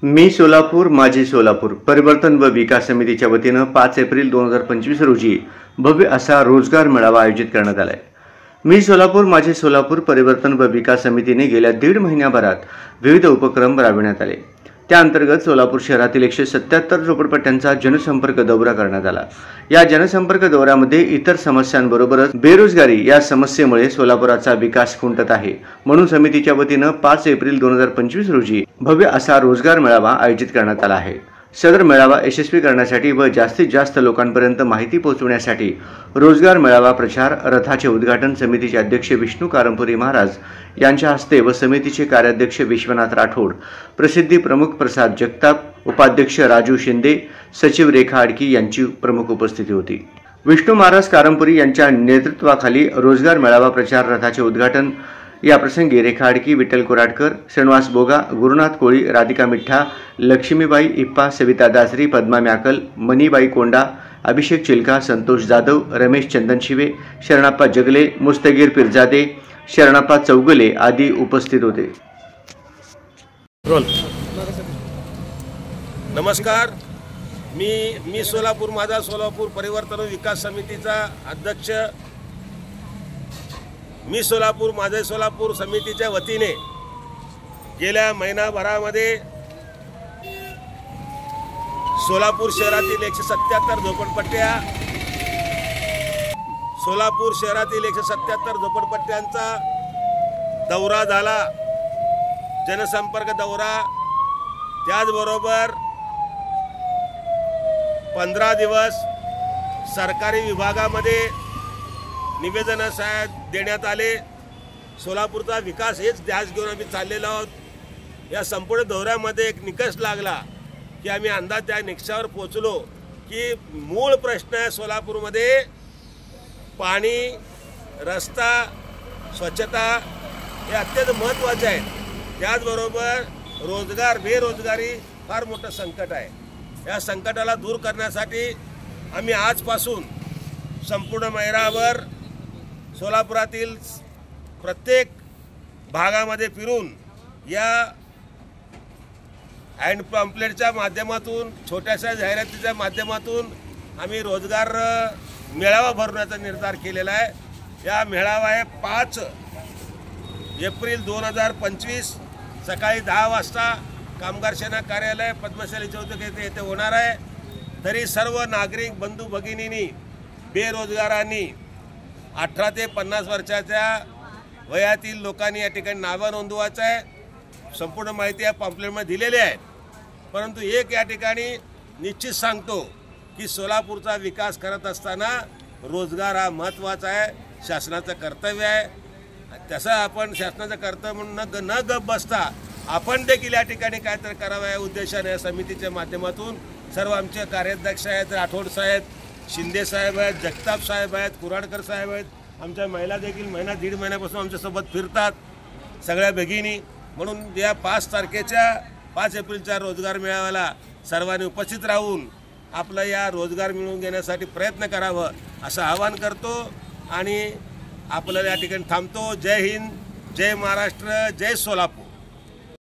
मी सोलापूर माझे सोलापूर परिवर्तन व विकास समितीच्या वतीनं 5 एप्रिल 2025 रोजी भव्य असा रोजगार मेळावा आयोजित करण्यात आला आहे। मी सोलापूर माझे सोलापूर परिवर्तन व विकास समितीने गेल्या 1.5 महिन्याभरात विविध उपक्रम राबविण्यात आले। त्या अंतर्गत सोलापूर शहरातील 177 झोपडपट्ट्यांचा जनसंपर्क दौरा करण्यात आला। या जनसंपर्क दौऱ्यामध्ये इतर समस्यांबरोबरच बेरोजगारी या समस्येमुळे सोलापुराचा विकास खुंटत आहे, म्हणून समितीच्या वतीनं 5 एप्रिल 2025 रोजी भव्य असा रोजगार मेळावा आयोजित करण्यात आला आहे। सदर मेळावा यशस्वी करण्यासाठी व जास्तीत जास्त लोकांपर्यंत माहिती पोहोचवण्यासाठी रोजगार मेळावा प्रचार रथाचे उद्घाटन समितीचे अध्यक्ष विष्णू कारंपुरी महाराज यांच्या हस्ते व समितीचे कार्याध्यक्ष विश्वनाथ राठोड, प्रसिद्धी प्रमुख प्रसाद जगताप, उपाध्यक्ष राजू शिंदे, सचिव रेखा आडकी यांची प्रमुख उपस्थिती होती। विष्णू महाराज कारंपुरी यांच्या नेतृत्वाखाली रोजगार मेळावा प्रचार रथाचे उद्घाटन या प्रसंगी रेखा आडकी, विठ्ठल कोराटकर, श्रीनिवास बोगा, गुरुनाथ कोळी, राधिका मिठ्ठा, लक्ष्मीबाई इप्पा, सविता दासरी, पद्मा म्याकल, मनीबाई कोंडा, अभिषेक चिलका, संतोष जाधव, रमेश चंदनशिवे, शरणप्पा जगले, मुस्तगीर पिरजादे, शरणप्पा चौगले आदी उपस्थित होते। नमस्कार, मी सोलापूर माझा सोलापूर परिवर्तन विकास समितीचा अध्यक्ष। मी सोलापूर माझे सोलापूर समितीच्या वतीने गेल्या महिनाभरामध्ये सोलापूर शहरातील 177 झोपडपट्ट्या सोलापूर शहरातील 177 झोपडपट्ट्यांचा दौरा झाला, जनसंपर्क दौरा। त्याचबरोबर 15 दिवस सरकारी विभागामध्ये निवेदन देण्यात आले। सोलापूरचा विकास हेच ध्यास घेऊन आम्ही चाललेलो आहोत। या संपूर्ण दौऱ्यामध्ये एक निकष लागला की आम्ही अंदाज त्या निकषावर पोहोचलो की मूळ प्रश्न आहे सोलापूरमध्ये पाणी, रस्ता, स्वच्छता हे अत्यंत महत्त्वाचे आहेत। त्याचबरोबर रोजगार, बेरोजगारी फार मोठं संकट आहे। या संकटाला दूर करण्यासाठी आम्ही आजपासून संपूर्ण महिनाभर सोलापुरातील प्रत्येक भागामध्ये फिरून या हँड पॅम्पलेटच्या माध्यमातून, छोट्याशा जाहिरातीच्या माध्यमातून आम्ही रोजगार मेळावा भरवण्याचा निर्धार केलेला आहे। या मेळावा आहे 5 एप्रिल 2025 सकाळी 10 वाजता कामगार सेना कार्यालय पद्मशाली चौक येथे होणार आहे। तरी सर्व नागरिक बंधू भगिनींनी, बेरोजगारांनी, 18 ते 50 वर्षाच्या वयातील लोकांनी या ठिकाणी नावं नोंदवायचं आहे। संपूर्ण माहिती या पॅम्पलेटमध्ये दिलेली आहे। परंतु एक या ठिकाणी निश्चित सांगतो की सोलापूरचा विकास करत असताना रोजगार हा महत्त्वाचा आहे, शासनाचं कर्तव्य आहे। तसं आपण शासनाचं कर्तव्य म्हणून न गप बसता आपण देखील या ठिकाणी काहीतरी करावं या उद्देशाने या समितीच्या माध्यमातून सर्व आमचे कार्याध्यक्ष आहेत, राठोड साहेब, शिंदे साहेब आहेत, जगताप साहेब आहेत, कुराडकर साहेब आहेत। आमच्या महिला देखील महिना 1.5 महिन्यापासून आमच्यासोबत फिरतात सगळ्या भगिनी। म्हणून या 5 एप्रिलच्या रोजगार मेळाव्याला सर्वांनी उपस्थित राहून आपलं या रोजगार मिळवून घेण्यासाठी प्रयत्न करावं असं आवाहन करतो आणि आपल्याला या ठिकाणी थांबतो। जय हिंद, जय महाराष्ट्र, जय सोलापूर।